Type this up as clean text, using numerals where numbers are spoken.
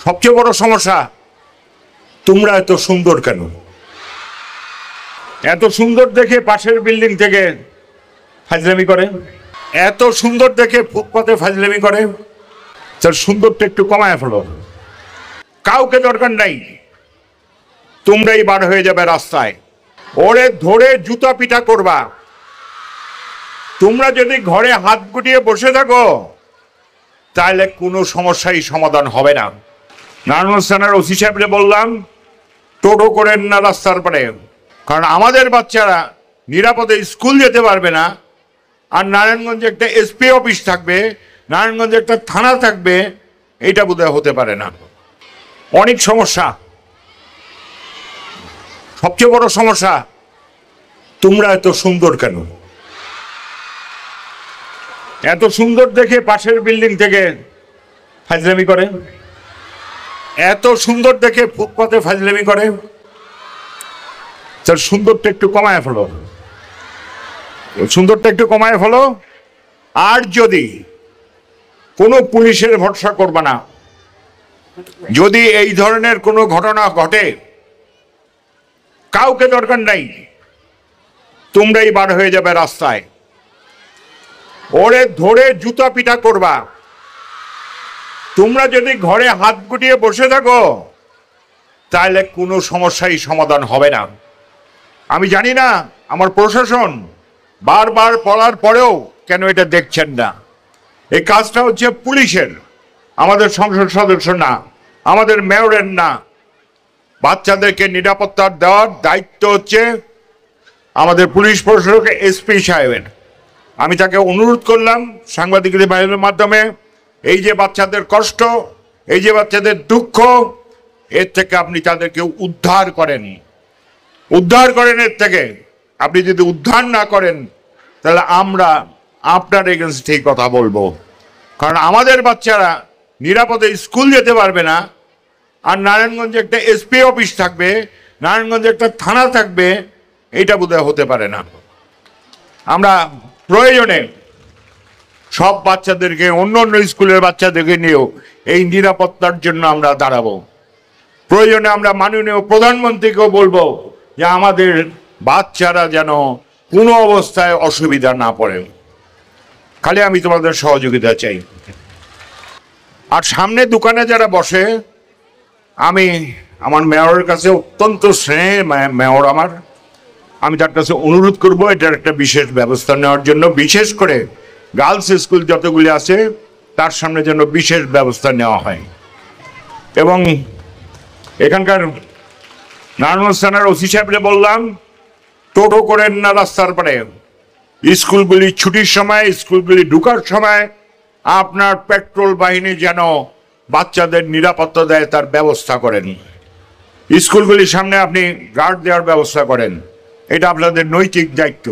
সবচেয়ে বড় সমস্যা, তোমরা এত সুন্দর কেন? এত সুন্দর দেখে পাশের বিল্ডিং থেকে ফাজলামি করে, এত সুন্দর দেখে ফুটপাতে ফাজলামি করে। তার সুন্দরটা একটু কমায় ফেলো। কাউকে দরকার নাই, তোমরাই বার হয়ে যাবে রাস্তায়, ওরে ধরে জুতা পিটা করবা। তোমরা যদি ঘরে হাত গুটিয়ে বসে থাকো তাহলে কোনো সমস্যাই সমাধান হবে না। নারায়ণগঞ্জ থানার ওসি সাহেবরে বললাম, টোটো করেন না রাস্তার পারে, কারণ আমাদের বাচ্চারা নিরাপদে স্কুল যেতে পারবে না। আর নারায়ণগঞ্জে একটা এসপি অফিস থাকবে, নারায়ণগঞ্জে একটা থানা থাকবে, এইটা বোধহয় হতে পারে না। অনেক সমস্যা। সবচেয়ে বড় সমস্যা, তোমরা এত সুন্দর কেন? এত সুন্দর দেখে পাশের বিল্ডিং থেকে ফাজলামি করে, এত সুন্দর দেখে ফুটপাতে ফাজলামি করে। তার সুন্দরটা একটু কমায় ফেলো, সুন্দরটা একটু কমায় ফেলো। আর যদি কোনো পুলিশের ভরসা করবে না, যদি এই ধরনের কোনো ঘটনা ঘটে, কাউকে দরকার নাই, তোমরাই বার হয়ে যাবে রাস্তায়, ওরে ধরে জুতা পিটা করবা। তোমরা যদি ঘরে হাত গুটিয়ে বসে থাকো তাহলে কোনো সমস্যাই সমাধান হবে না। আমি জানি না আমার প্রশাসন বারবার বলার পরেও কেন এটা দেখছেন না। এই কাজটা হচ্ছে পুলিশের, আমাদের সংসদ সদস্য না, আমাদের মেয়রের না। বাচ্চাদেরকে নিরাপত্তা দেওয়ার দায়িত্ব হচ্ছে আমাদের পুলিশ প্রশাসক এসপি সাহেবের। আমি তাকে অনুরোধ করলাম সাংবাদিকদের বাইরের মাধ্যমে, এই যে বাচ্চাদের কষ্ট, এই যে বাচ্চাদের দুঃখ, এর থেকে আপনি তাদেরকে উদ্ধার করেন, উদ্ধার করেন। এর থেকে আপনি যদি উদ্ধার না করেন তাহলে আমরা আপনার এগেনস্টেই কথা বলবো, কারণ আমাদের বাচ্চারা নিরাপদে স্কুল যেতে পারবে না। আর নারায়ণগঞ্জে একটা এসপি অফিস থাকবে, নারায়ণগঞ্জে একটা থানা থাকবে, এইটা বোধহয় হতে পারে না। আমরা প্রয়োজনে সব বাচ্চাদেরকে, অন্য অন্য স্কুলের বাচ্চাদেরকে নিয়েও এই নিরাপত্তার জন্য আমরা দাঁড়াবো। প্রয়োজনে আমরা মাননীয় প্রধানমন্ত্রীকেও বলবো যে আমাদের বাচ্চারা যেন কোনো অবস্থায় অসুবিধা না পড়ে। খালি আমি তোমাদের সহযোগিতা চাই। আর সামনে দোকানে যারা বসে, আমি আমার মেয়রের কাছে অত্যন্ত স্নেহের মেয়র আমি তার কাছে অনুরোধ করব এটার একটা বিশেষ ব্যবস্থা নেওয়ার জন্য। বিশেষ করে গার্লস স্কুল যতগুলি আছে তার সামনে যেন বিশেষ ব্যবস্থা নেওয়া হয়। এবং এখানকার নারায়ণগঞ্জ থানার ওসি সাহেবরে বললাম, টোটো করেন না রাস্তার পারে। স্কুলগুলি ছুটির সময়, স্কুলগুলি ঢুকার সময় আপনার পেট্রোল বাহিনী যেন বাচ্চাদের নিরাপত্তা দেয় তার ব্যবস্থা করেন। স্কুলগুলির সামনে আপনি গার্ড দেওয়ার ব্যবস্থা করেন, এটা আপনাদের নৈতিক দায়িত্ব।